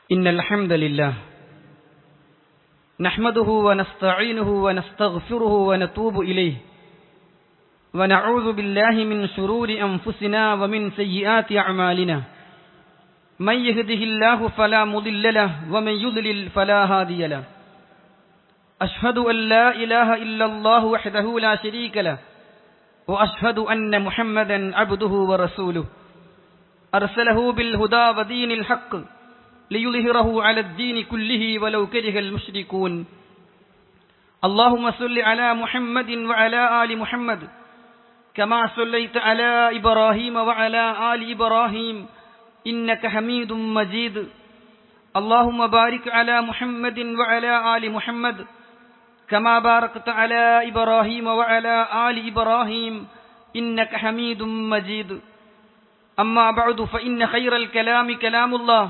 إن الحمد لله نحمده ونستعينه ونستغفره ونتوب إليه ونعوذ بالله من شرور أنفسنا ومن سيئات أعمالنا من يهده الله فلا مضل له ومن يضلل فلا هادي له أشهد أن لا إله إلا الله وحده لا شريك له وأشهد أن محمدا عبده ورسوله أرسله بالهدى ودين الحق ليظهره على الدين كله ولو كره المشركون اللهم صل على محمد وعلى آل محمد كما صليت على إبراهيم وعلى آل إبراهيم إنك حميد مجيد اللهم بارك على محمد وعلى آل محمد كما باركت على إبراهيم وعلى آل إبراهيم إنك حميد مجيد أما بعد فإن خير الكلام كلام الله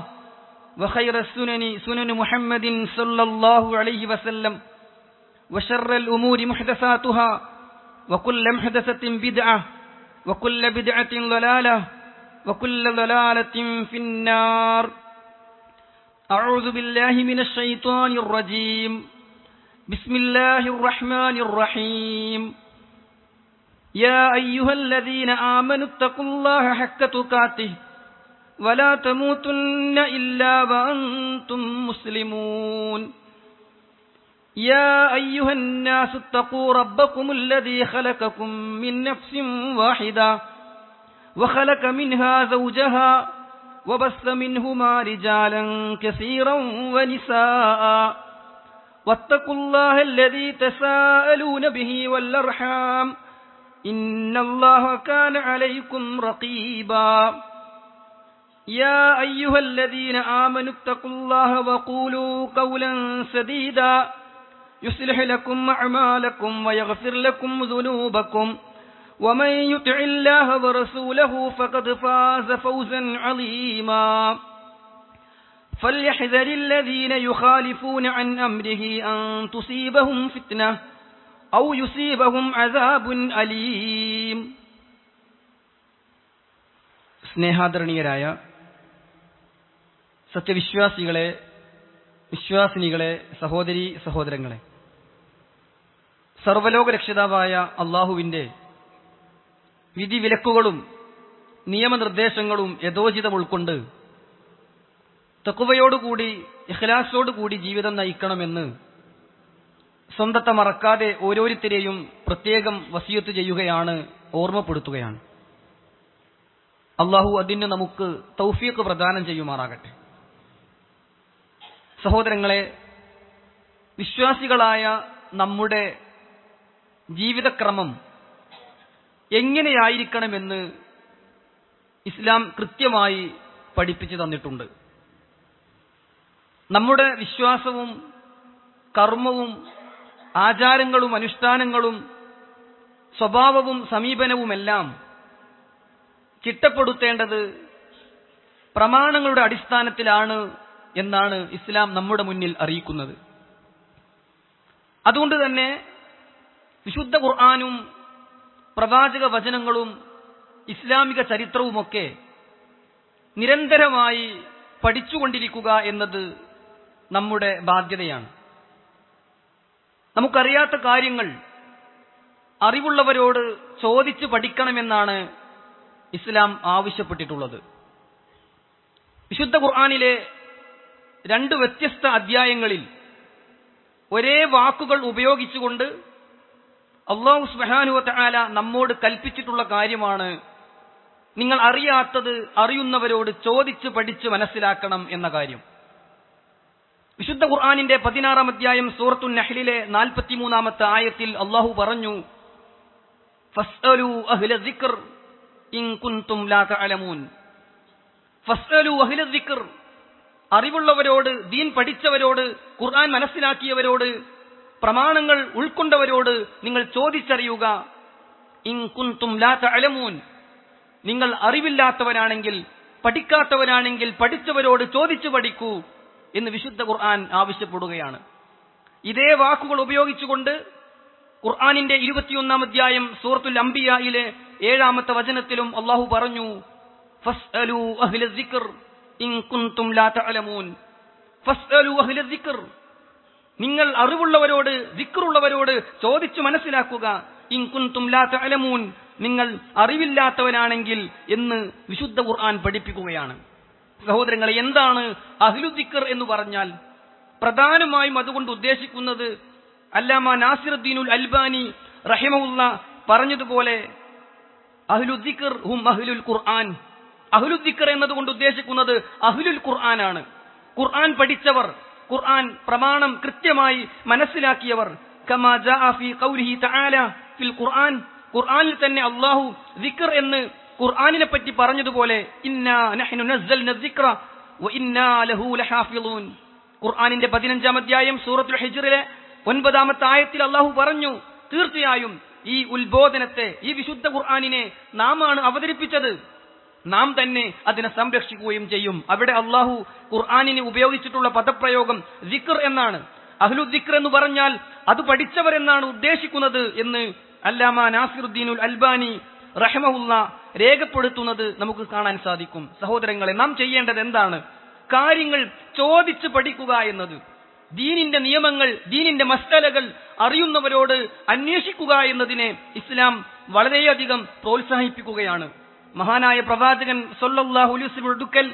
وخير السنن سنن محمد صلى الله عليه وسلم وشر الأمور محدثاتها وكل محدثة بدعة وكل بدعة ضلالة وكل ضلالة في النار أعوذ بالله من الشيطان الرجيم بسم الله الرحمن الرحيم يا أيها الذين آمنوا اتقوا الله حق تقاته ولا تموتن إلا وأنتم مسلمون يا أيها الناس اتقوا ربكم الذي خلقكم من نفس واحدة وخلق منها زوجها وبث منهما رجالا كثيرا ونساء واتقوا الله الذي تساءلون به والأرحام إن الله كان عليكم رقيبا يا أيها الذين آمنوا اتقوا الله وقولوا قولا سديدا يصلح لكم أعمالكم ويغفر لكم ذنوبكم ومن يطع الله ورسوله فقد فاز فوزا عظيما فليحذر الذين يخالفون عن أمره أن تصيبهم فتنة أو يصيبهم عذاب أليم. സ്നേഹാദരണീയരായ സത്യവിശ്വാസികളെ, വിശ്വാസിനികളെ, സഹോദരീ സഹോദരങ്ങളെ, സർവ്വലോക രക്ഷിതാവായ അള്ളാഹുവിൻ്റെ വിധിവിലക്കുകളും നിയമനിർദ്ദേശങ്ങളും യഥോചിതം ഉൾക്കൊണ്ട് തഖ്വയോടുകൂടി ഇഖ്ലാസോടുകൂടി ജീവിതം നയിക്കണമെന്ന് സ്വന്തത്തെ മറക്കാതെ ഓരോരുത്തരെയും പ്രത്യേകം വസിയത്ത് ചെയ്യുകയാണ്, ഓർമ്മപ്പെടുത്തുകയാണ്. അള്ളാഹു അതിന് നമുക്ക് തൗഫീഖ് പ്രദാനം ചെയ്യുമാറാകട്ടെ. സഹോദരങ്ങളെ, വിശ്വാസികളായ നമ്മുടെ ജീവിതക്രമം എങ്ങനെയായിരിക്കണമെന്ന് ഇസ്ലാം കൃത്യമായി പഠിപ്പിച്ചു തന്നിട്ടുണ്ട്. നമ്മുടെ വിശ്വാസവും കർമ്മവും ആചാരങ്ങളും അനുഷ്ഠാനങ്ങളും സ്വഭാവവും സമീപനവുമെല്ലാം ചിട്ടപ്പെടുത്തേണ്ടത് പ്രമാണങ്ങളുടെ അടിസ്ഥാനത്തിലാണ് എന്നാണ് ഇസ്ലാം നമ്മുടെ മുന്നിൽ അറിയിക്കുന്നത്. അതുകൊണ്ട് തന്നെ വിശുദ്ധ ഖുർആനും പ്രവാചക വചനങ്ങളും ഇസ്ലാമിക ചരിത്രവുമൊക്കെ നിരന്തരമായി പഠിച്ചുകൊണ്ടിരിക്കുക എന്നത് നമ്മുടെ ബാധ്യതയാണ്. നമുക്കറിയാത്ത കാര്യങ്ങൾ അറിവുള്ളവരോട് ചോദിച്ച് പഠിക്കണമെന്നാണ് ഇസ്ലാം ആവശ്യപ്പെട്ടിട്ടുള്ളത്. വിശുദ്ധ ഖുർആനിലെ 2 വ്യത്യസ്ത അധ്യായങ്ങളിൽ ഒരേ വാക്കുകൾ ഉപയോഗിച്ചുകൊണ്ട് അല്ലാഹു സുബ്ഹാനഹു വ തആല നമ്മോട് കൽപ്പിച്ചിട്ടുള്ള കാര്യമാണ് നിങ്ങൾ അറിയാത്തത് അറിയുന്നവരോട് ചോദിച്ച് പഠിച്ച് മനസ്സിലാക്കണം എന്ന കാര്യം. വിശുദ്ധ ഖുർആനിന്റെ 16-ാം അധ്യായം സൂറത്തുൻ നഹ്ലിലെ 43-ാമത്തെ ആയത്തിൽ അല്ലാഹു പറഞ്ഞു, ഫസ്അലു അഹ്ല ദിക്ർ ഇൻ കുൻതും ലാ തഅലമൂൻ. ഫസ്അലു അഹ്ല ദിക്ർ, അറിവുള്ളവരോട്, ദീൻ പഠിച്ചവരോട്, ഖുർആൻ മനസ്സിലാക്കിയവരോട്, പ്രമാണങ്ങൾ ഉൾക്കൊണ്ടവരോട് നിങ്ങൾ ചോദിച്ചറിയുക. ഇൻ കുൻതും ലാ തഅലമൂൻ, നിങ്ങൾ അറിവില്ലാത്തവരാണെങ്കിൽ, പഠിക്കാത്തവരാണെങ്കിൽ പഠിച്ചവരോട് ചോദിച്ചു പഠിക്കൂ എന്ന് വിശുദ്ധ ഖുർആൻ ആവശ്യപ്പെടുകയാണ്. ഇതേ വാക്കുകൾ ഉപയോഗിച്ചുകൊണ്ട് ഖുർആനിന്റെ 21-ാം അധ്യായം സൂറത്തുൽ അംബിയായിലെ 7-ാമത്തെ വചനത്തിലും അല്ലാഹു പറഞ്ഞു, ഫസ്അലു അഹ്ല ദിക്ർ ഇൻ കുൻതും ലാ തഅലമൂൻ, ഫസ്അലു അഹ്ല ദിക്ർ, നിങ്ങൾ അറിവുള്ളവരോട് ദിക്റുള്ളവരോട് ചോദിച്ചു മനസ്സിലാക്കുക. ഇൻ കുൻതും ലാ തഅലമൂൻ, നിങ്ങൾ അറിവില്ലാത്തവനാണെങ്കിൽ എന്ന് വിശുദ്ധ ഖുർആൻ പഠിപ്പിക്കുകയാണ്. സഹോദരങ്ങളെ, എന്താണ് അഹ്ലു ദിക്ർ എന്ന് പറഞ്ഞാൽ? പ്രധാനമായും അതുകൊണ്ട് ഉദ്ദേശിക്കുന്നത് അല്ലാമ നാസിറുദ്ദീനുൽ അൽബാനി റഹിമഹുല്ല പറഞ്ഞതുപോലെ അഹ്ലു ദിക്ർ ഹും അഹ്ലുൽ ഖുർആൻ. അഹ്ലു ദിക്ർ എന്നതുകൊണ്ട് ഉദ്ദേശിക്കുന്നത് അഹ്ലുൽ ഖുർആനാണ്. ഖുർആൻ പഠിച്ചവർ, ഖുർആൻ പ്രമാണം കൃത്യമായി മനസ്സിലാക്കിയവർ. കമാ ജാഅ ഫീ ഖൗലിഹി തആല ഫിൽ ഖുർആൻ, ഖുർആനിൽ തന്നെ അല്ലാഹു ദിക്ർ എന്ന് ഖുർആനിനെ പറ്റി പറഞ്ഞതുപോലെ ഇന്നാ നഹ്നു നസ്സൽന ദിക്റ വ ഇന്നാ ലഹു ലഹാഫിളൂൻ. ഖുർആനിന്റെ 15-ാം അധ്യായം സൂറത്തുൽ ഹിജ്റിലെ 9-ാമത്തെ ആയത്തിൽ അല്ലാഹു പറഞ്ഞു, തീർച്ചയായും ഈ ഉത്ബോധനത്തെ, ഈ വിശുദ്ധ ഖുർആനിനെ നാമാണ് അവതരിപ്പിച്ചത്, നാം തന്നെ അതിനെ സംരക്ഷിക്കുകയും ചെയ്യും. അവിടെ അല്ലാഹു ഖുർആനിന് ഉപയോഗിച്ചിട്ടുള്ള പദപ്രയോഗം ദിക്ർ എന്നാണ്. അഹ്ലു ദിക്ർ എന്ന് പറഞ്ഞാൽ അത് പഠിച്ചവരെന്നാണ് ഉദ്ദേശിക്കുന്നത് എന്ന് അല്ലാമ നാസിറുദ്ദീനുൽ അൽബാനി റഹിമഹുല്ല രേഖപ്പെടുത്തുന്നത് നമുക്ക് കാണാൻ സാധിക്കും. സഹോദരങ്ങളെ, നാം ചെയ്യേണ്ടത് എന്താണ്? കാര്യങ്ങൾ ചോദിച്ച് പഠിക്കുക എന്നത്. ദീനിന്റെ നിയമങ്ങൾ, ദീനിന്റെ മസ്അലകൾ അറിയുന്നവരോട് അന്വേഷിക്കുക എന്നതിനെ ഇസ്ലാം വളരെയധികം പ്രോത്സാഹിപ്പിക്കുകയാണ്. മഹാനായ പ്രവാചകൻ സല്ലല്ലാഹു അലൈഹി വസല്ലം അടുക്കൽ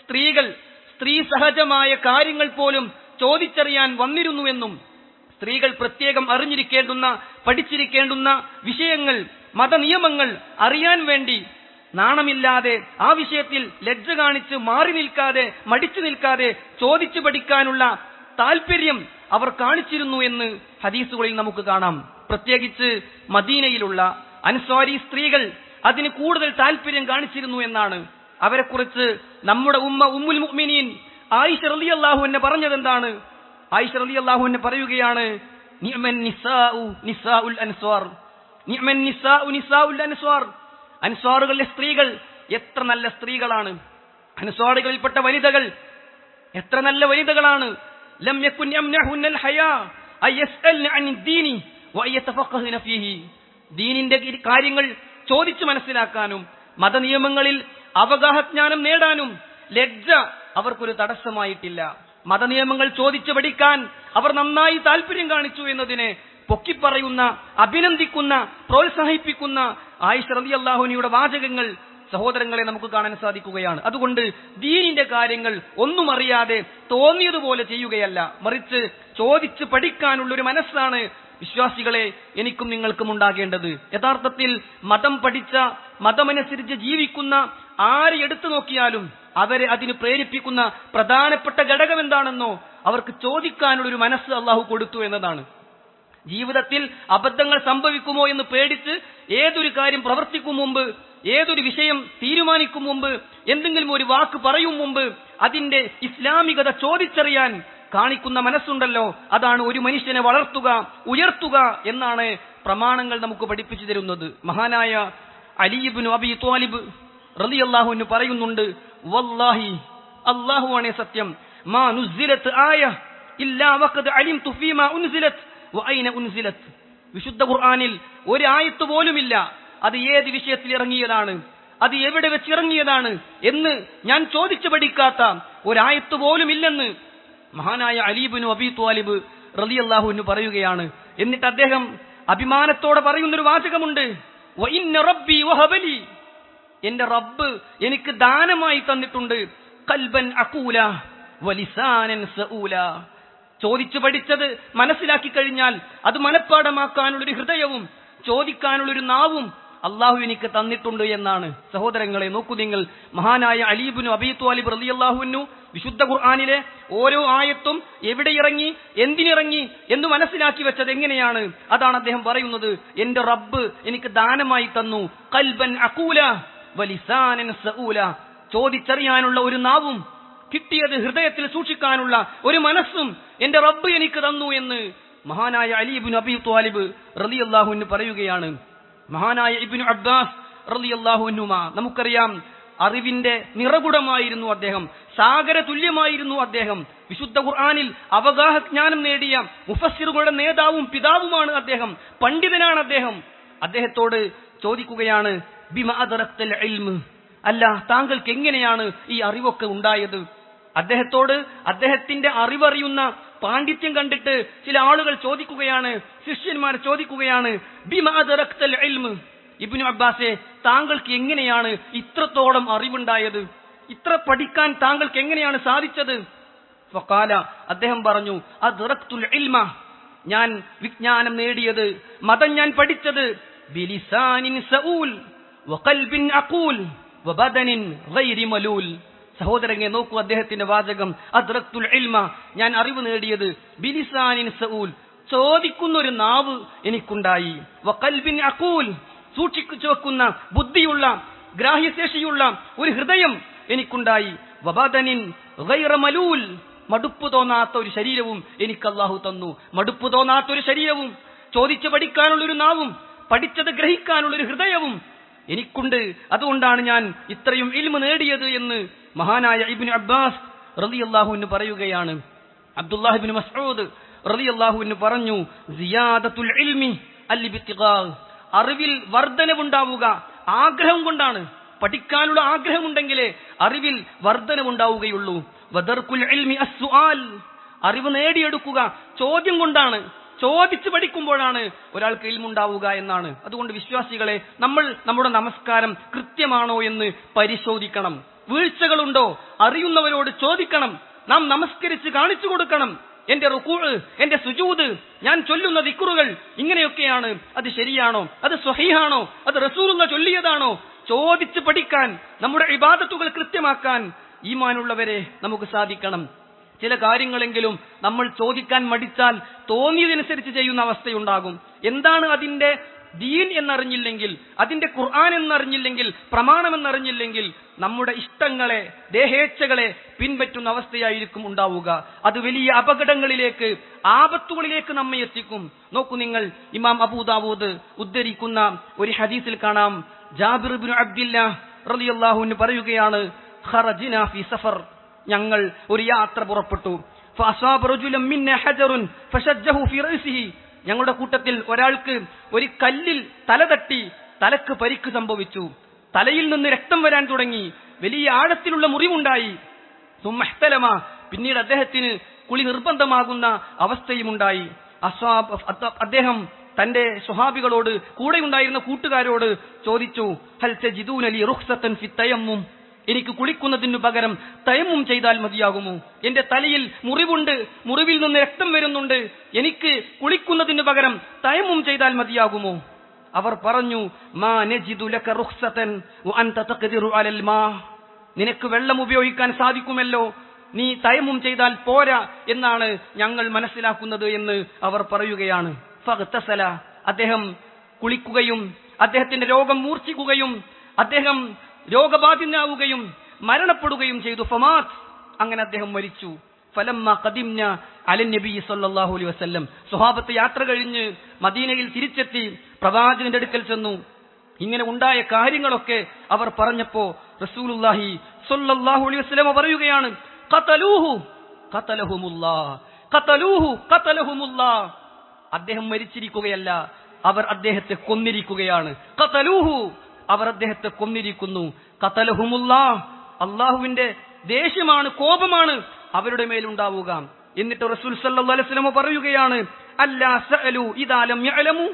സ്ത്രീകൾ സ്ത്രീ സഹജമായ കാര്യങ്ങൾ പോലും ചോദിച്ചറിയാൻ വന്നിരുന്നുവെന്നും സ്ത്രീകൾ പ്രത്യേകം അറിഞ്ഞിരിക്കേണ്ടുന്ന, പഠിച്ചിരിക്കേണ്ടുന്ന വിഷയങ്ങൾ, മതനിയമങ്ങൾ അറിയാൻ വേണ്ടി നാണമില്ലാതെ, ആ വിഷയത്തിൽ ലജ്ജ കാണിച്ച് മാറി നിൽക്കാതെ, മടിച്ചു നിൽക്കാതെ ചോദിച്ചു പഠിക്കാനുള്ള താല്പര്യം അവർ കാണിച്ചിരുന്നു എന്ന് ഹദീസുകളിൽ നമുക്ക് കാണാം. പ്രത്യേകിച്ച് മദീനയിലുള്ള അൻസ്വാരി സ്ത്രീകൾ അതിന് കൂടുതൽ താല്പര്യം കാണിച്ചിരുന്നു എന്നാണ്. അവരെക്കുറിച്ച് നമ്മുടെ ഉമ്മുൽ മുഅ്മിനീൻ ആയിഷ റളിയല്ലാഹു അൻഹ പറഞ്ഞതെന്താണ്? ആയിഷ റളിയല്ലാഹു അൻഹ പറയുകയാണ്, നിഅമൻ നിസാഉ നിസാഉൽ അൻസ്വാർ, നിഅമൻ നിസാഉ നിസാഉൽ അൻസ്വാർ. അൻസ്വാറുകളിലെ സ്ത്രീകൾ എത്ര നല്ല സ്ത്രീകളാണ്, അൻസ്വാറുകളിൽപ്പെട്ട വനിതകൾ എത്ര നല്ല വനിതകളാണ്. ലം യകുൻ യംനഹുന്നൽ ഹയാ അയസ്അൽന അനിദ്ദീനി വയതഫഖഹന ഫീഹി. ദീനിന്റെ കാര്യങ്ങൾ ചോദിച്ചു മനസ്സിലാക്കാനും മതനിയമങ്ങളിൽ അവഗാഹജ്ഞാനം നേടാനും ലജ്ജ അവർക്കൊരു തടസ്സമായിട്ടില്ല. മതനിയമങ്ങൾ ചോദിച്ചു പഠിക്കാൻ അവർ നന്നായി താല്പര്യം കാണിച്ചു എന്നതിനെ പൊക്കിപ്പറയുന്ന, അഭിനന്ദിക്കുന്ന, പ്രോത്സാഹിപ്പിക്കുന്ന ആയിഷ റളിയല്ലാഹു അൻഹയുടെ വാചകങ്ങൾ സഹോദരങ്ങളെ നമുക്ക് കാണാൻ സാധിക്കുകയാണ്. അതുകൊണ്ട് ദീനിന്റെ കാര്യങ്ങൾ ഒന്നും അറിയാതെ തോന്നിയതുപോലെ ചെയ്യുകയല്ല, മറിച്ച് ചോദിച്ച് പഠിക്കാനുള്ളൊരു മനസ്സാണ് വിശ്വാസികളെ എനിക്കും നിങ്ങൾക്കും ഉണ്ടാകേണ്ടത്. യഥാർത്ഥത്തിൽ മതം പഠിച്ച, മതമനുസരിച്ച് ജീവിക്കുന്ന ആരെ എടുത്തു നോക്കിയാലും അവരെ അതിന് പ്രേരിപ്പിക്കുന്ന പ്രധാനപ്പെട്ട ഘടകം എന്താണെന്നോ, അവർക്ക് ചോദിക്കാനുള്ളൊരു മനസ്സ് അള്ളാഹു കൊടുത്തു എന്നതാണ്. ജീവിതത്തിൽ അബദ്ധങ്ങൾ സംഭവിക്കുമോ എന്ന് പേടിച്ച് ഏതൊരു കാര്യം പ്രവർത്തിക്കും മുമ്പ്, ഏതൊരു വിഷയം തീരുമാനിക്കും മുമ്പ്, എന്തെങ്കിലും ഒരു വാക്ക് പറയും മുമ്പ് അതിന്റെ ഇസ്ലാമികത ചോദിച്ചറിയാൻ കാണിക്കുന്ന മനസ്സുണ്ടല്ലോ, അതാണ് ഒരു മനുഷ്യനെ വളർത്തുക, ഉയർത്തുക എന്നാണ് പ്രമാണങ്ങൾ നമുക്ക് പഠിപ്പിച്ചു തരുന്നത്. മഹാനായ അലി ഇബ്നു അബീ ത്വാലിബ് റളിയല്ലാഹു അൻഹു പറയുന്നുണ്ട്, വല്ലാഹി, അല്ലാഹുവാണേ സത്യം, മാ നുസിലത് ആയ ഇല്ലാ വഖദ് അലിംതു ഫീമാ ഉൻസിലത് വഅയ്ന ഉൻസിലത്. വിശുദ്ധ ഖുർആനിൽ ഒരു ആയത്ത് പോലുമില്ല അത് ഏത് വിഷയത്തിൽ ഇറങ്ങിയതാണ്, അത് എവിടെ വെച്ച് ഇറങ്ങിയതാണ് എന്ന് ഞാൻ ചോദിച്ചു പഠിക്കാത്ത ഒരായത്ത് പോലും ഇല്ലെന്ന് മഹാനായ അലി ഇബ്നു അബീ ത്വാലിബ് റളിയല്ലാഹു അൻഹു പറയുകയാണ്. എന്നിട്ട് അദ്ദേഹം അഭിമാനത്തോടെ പറയുന്നൊരു വാചകമുണ്ട്, വഇന്ന റബ്ബി വഹബലി, എന്റെ റബ്ബ് എനിക്ക് ദാനമായി തന്നിട്ടുണ്ട് ഖൽബൻ അഖൂല വലിസാനൻ സഊല. ചോദിച്ചു പഠിച്ചത് മനസ്സിലാക്കി കഴിഞ്ഞാൽ അത് മനഃപ്പാഠമാക്കാനുള്ളൊരു ഹൃദയവും ചോദിക്കാനുള്ളൊരു നാവും അള്ളാഹു എനിക്ക് തന്നിട്ടുണ്ട് എന്നാണ്. സഹോദരങ്ങളെ, നോക്കൂ നിങ്ങൾ, മഹാനായ അലി ഇബ്നു അബീ ത്വാലിബ് റളിയല്ലാഹു അൻഹു വിശുദ്ധ ഖുർആനിലെ ഓരോ ആയത്തും എവിടെ ഇറങ്ങി, എന്തിനിറങ്ങി എന്ന് മനസ്സിലാക്കി വെച്ചത് എങ്ങനെയാണ്? അതാണ് അദ്ദേഹം പറയുന്നത്, എന്റെ റബ്ബ് എനിക്ക് ദാനമായി തന്നു ഖൽബൻ അഖൂല വലിസാനൻ സഊല. ചോദിച്ചറിയാനുള്ള ഒരു നാവും കിട്ടിയത് ഹൃദയത്തിൽ സൂക്ഷിക്കാനുള്ള ഒരു മനസ്സും എന്റെ റബ്ബ് എനിക്ക് തന്നു എന്ന് മഹാനായ അലി ഇബ്നു അബീ ത്വാലിബ് റളിയല്ലാഹു അൻഹു പറയുകയാണ്. മഹാനായ ഇബ്നു അബ്ബാസ് റളിയല്ലാഹു അൻഹുമാ, നമുക്കറിയാം, അറിവിന്റെ നിറകുടമായിരുന്നു അദ്ദേഹം, സാഗര തുല്യമായിരുന്നു അദ്ദേഹം. വിശുദ്ധ ഖുർആനിൽ അവഗാഹജ്ഞാനം നേടിയ മുഫസ്സിറുകളുടെ നേതാവും പിതാവുമാണ് അദ്ദേഹം, പണ്ഡിതനാണ് അദ്ദേഹം. അദ്ദേഹത്തോട് ചോദിക്കുകയാണ്, ബിമ അദറക്തൽ ഇൽമ്, അല്ല താങ്കൾക്ക് എങ്ങനെയാണ് ഈ അറിവൊക്കെ ഉണ്ടായത്? അദ്ദേഹത്തോട് അദ്ദേഹത്തിന്റെ അറിവറിയുന്ന പാണ്ഡിത്യം കണ്ടിട്ട് ചില ആളുകൾ ചോദിക്കുകയാണ്, ശിഷ്യന്മാർ ചോദിക്കുകയാണ്, ബിമാ അദ്റക്തൽ ഇൽമ്, ഇബ്നു അബ്ബാസെ താങ്കൾക്ക് എങ്ങനെയാണ് ഇത്രത്തോളം അറിവുണ്ടായത്, ഇത്ര പഠിക്കാൻ താങ്കൾക്ക് എങ്ങനെയാണ് സാധിച്ചത്? ഫഖാല, അദ്ദേഹം പറഞ്ഞു, അദ്റക്തുൽ ഇൽമ, ഞാൻ വിജ്ഞാനം നേടിയത്, മതം ഞാൻ പഠിച്ചത്, ബിലിസാനിൻ സഊൽ വഖൽബിൻ അഖൂൽ വബദനിൻ ഗൈരി മലൂൽ. സഹോദരനെ നോക്കൂ അദ്ദേഹത്തിന്റെ വാചകം, അദ്റക്തുൽ ഇൽമ, ഞാൻ അറിവ് നേടിയത്, ബിലിസാനിൻ സഊൽ, ചോദിക്കുന്ന ഒരു നാവ് എനിക്കുണ്ടായി, വഖൽബിൻ അഖൂൽ, സൂക്ഷിച്ചു വെക്കുന്ന ബുദ്ധിയുള്ള ഗ്രാഹ്യശേഷിയുള്ള ഒരു ഹൃദയം എനിക്കുണ്ടായി, വബദനിൻ ഗൈറ മലൂൽ, മടുപ്പ് തോന്നാത്ത ഒരു ശരീരവും എനിക്ക് അല്ലാഹു തന്നു. മടുപ്പ് തോന്നാത്ത ഒരു ശരീരവും, ചോദിച്ചു പഠിക്കാനുള്ളൊരു നാവും, പഠിച്ചത് ഗ്രഹിക്കാനുള്ളൊരു ഹൃദയവും എനിക്കുണ്ട്. അതുകൊണ്ടാണ് ഞാൻ ഇത്രയും ഇൽമു നേടിയത് എന്ന് മഹാനായ ഇബ്നു അബ്ബാസ് റളിയല്ലാഹു അൻഹു പറയുകയാണ്. അബ്ദുല്ലാഹ് ഇബ്നു മസ്ഊദ് റളിയല്ലാഹു അൻഹു പറഞ്ഞു, സിയാദത്തുൽ ഇൽമി അൽഇബ്തിഗാ, അറിവിൽ വർധനവുണ്ടാവുക ആഗ്രഹം കൊണ്ടാണ്. പഠിക്കാനുള്ള ആഗ്രഹമുണ്ടെങ്കിലേ അറിവിൽ വർധനവുണ്ടാവുകയുള്ളൂ. വദർകുൽ ഇൽമി അസ്സുആൽ, അറിവ് നേടിയെടുക്കുക ചോദ്യം കൊണ്ടാണ്. ചോദിച്ചു പഠിക്കുമ്പോഴാണ് ഒരാൾക്ക് ഇൽമുണ്ടാവുക എന്നാണ്. അതുകൊണ്ട് വിശ്വാസികളെ, നമ്മൾ നമ്മുടെ നമസ്കാരം കൃത്യമാണോ എന്ന് പരിശോധിക്കണം. വീഴ്ചകളുണ്ടോ അറിയുന്നവരോട് ചോദിക്കണം. നാം നമസ്കരിച്ച് കാണിച്ചു കൊടുക്കണം. എന്റെ റുകൂഅ്, എന്റെ സുജൂദ്, ഞാൻ ചൊല്ലുന്ന ദിക്റുകൾ ഇങ്ങനെയൊക്കെയാണ്, അത് ശരിയാണോ, അത് സ്വഹീഹാണോ, അത് റസൂലുള്ളാഹി ചൊല്ലിയതാണോ? ചോദിച്ചു പഠിക്കാൻ, നമ്മുടെ ഇബാദത്തുകൾ കൃത്യമാക്കാൻ ഈമാനുള്ളവരെ നമുക്ക് സാധിക്കണം. ചില കാര്യങ്ങളെങ്കിലും നമ്മൾ ചോദിക്കാൻ മടിച്ചാൽ തോന്നിയതനുസരിച്ച് ചെയ്യുന്ന അവസ്ഥയുണ്ടാകും. എന്താണ് അതിന്റെ ദീൻ എന്നറിഞ്ഞില്ലെങ്കിൽ, അതിന്റെ ഖുർആൻ എന്നറിഞ്ഞില്ലെങ്കിൽ, പ്രമാണമെന്നറിഞ്ഞില്ലെങ്കിൽ നമ്മുടെ ഇഷ്ടങ്ങളെ, ദേഹേച്ഛകളെ പിൻപറ്റുന്ന അവസ്ഥയായിരിക്കും ഉണ്ടാവുക. അത് വലിയ അപകടങ്ങളിലേക്ക്, ആപത്തുകളിലേക്ക് നമ്മെ എത്തിക്കും. നോക്കൂ നിങ്ങൾ, ഇമാം അബൂ ദാവൂദ് ഉദ്ധരിക്കുന്ന ഒരു ഹദീസിൽ കാണാം, ജാബിർ ഇബ്നു അബ്ദില്ലാഹ് റളിയല്ലാഹു അൻഹു പറയുകയാണ്, ഖറജ്നാ ഫീ സഫർ, ഞങ്ങൾ ഒരു യാത്ര പുറപ്പെട്ടു. ഫഅസാബ റജുലൻ മിന്നാ ഹജറുൻ ഫശജ്ജഹു ഫീ റഅസിഹി, ഞങ്ങളുടെ കൂട്ടത്തിൽ ഒരാൾക്ക് ഒരു കല്ലിൽ തല തട്ടി തലക്ക് പരിക്ക് സംഭവിച്ചു. തലയിൽ നിന്ന് രക്തം വരാൻ തുടങ്ങി, വലിയ ആഴത്തിലുള്ള മുറിവുണ്ടായി. സുമ്മഹ്തലമ, പിന്നീട് അദ്ദേഹത്തിന് കുളി നിർബന്ധമാകുന്ന അവസ്ഥയുമുണ്ടായി. അദ്ദേഹം തന്റെ സ്വഹാബികളോട്, കൂടെ ഉണ്ടായിരുന്ന കൂട്ടുകാരോട് ചോദിച്ചു, ഹൽ തജിദൂന ലി റുഖ്സതൻ ഫി തയമ്മും, എനിക്ക് കുളിക്കുന്നതിനു പകരം തയമ്മും ചെയ്താൽ മതിയാകുമോ? എന്റെ തലയിൽ മുറിവുണ്ട്, മുറിവിൽ നിന്ന് രക്തം വരുന്നുണ്ട്, എനിക്ക് കുളിക്കുന്നതിനു പകരം തയമ്മും ചെയ്താൽ മതിയാകുമോ? അവർ പറഞ്ഞു, മാ നജിദു ലക റുഖ്സതൻ വഅൻത തഖ്ദിറു അലൽ മാ, നിനക്ക് വെള്ളം ഉപയോഗിക്കാൻ സാധിക്കുമല്ലോ, നീ തയമ്മും ചെയ്താൽ പോരാ എന്നാണ് ഞങ്ങൾ മനസ്സിലാക്കുന്നത് എന്ന് അവർ പറയുകയാണ്. ഫഗ്തസല, അദ്ദേഹം കുളിക്കുകയും അദ്ദേഹത്തിന്റെ രോഗം മൂർച്ഛിക്കുകയും അദ്ദേഹം രോഗബാധിതനാവുകയും മരണപ്പെടുകയും ചെയ്തു. ഫമാത്, അങ്ങനെ അദ്ദേഹം മരിച്ചു. ഫലമ്മ ഖദിംന അലൻ നബി സല്ലല്ലാഹു അലൈഹി വസല്ലം, സ്വഹാബത്ത് യാത്ര കഴിഞ്ഞ് മദീനയിൽ തിരിച്ചെത്തി പ്രവാചകന്റെ അടുക്കൽ ചെന്നു. ഇങ്ങനെ ഉണ്ടായ കാര്യങ്ങളൊക്കെ അവർ പറഞ്ഞപ്പോ റസൂലുള്ളാഹി സല്ലല്ലാഹു അലൈഹി വസല്ലം പറയുകയാണ്, ഖതലൂഹു ഖതലഹുമുല്ലാഹ്, ഖതലൂഹു ഖതലഹുമുല്ലാഹ്, അദ്ദേഹം മരിച്ചിരിക്കുകയല്ല, അവർ അദ്ദേഹത്തെ കൊന്നിരിക്കുകയാണ്. ഖതലൂഹു, അവർ അദ്ദേഹത്തെ കൊന്നിരിക്കുന്നു. ഖതലഹുമുല്ലാഹ്, അല്ലാഹുവിന്റെ ദേഷ്യമാണ്, കോപമാണ് അവരുടെ മേലുണ്ടാവുക. എന്നിട്ട് റസൂൽ സല്ലല്ലാഹു അലൈഹി വസല്ലം പറയുകയാണ്, അല്ലാ സഅലു ഇദാ ലം യഅലമു,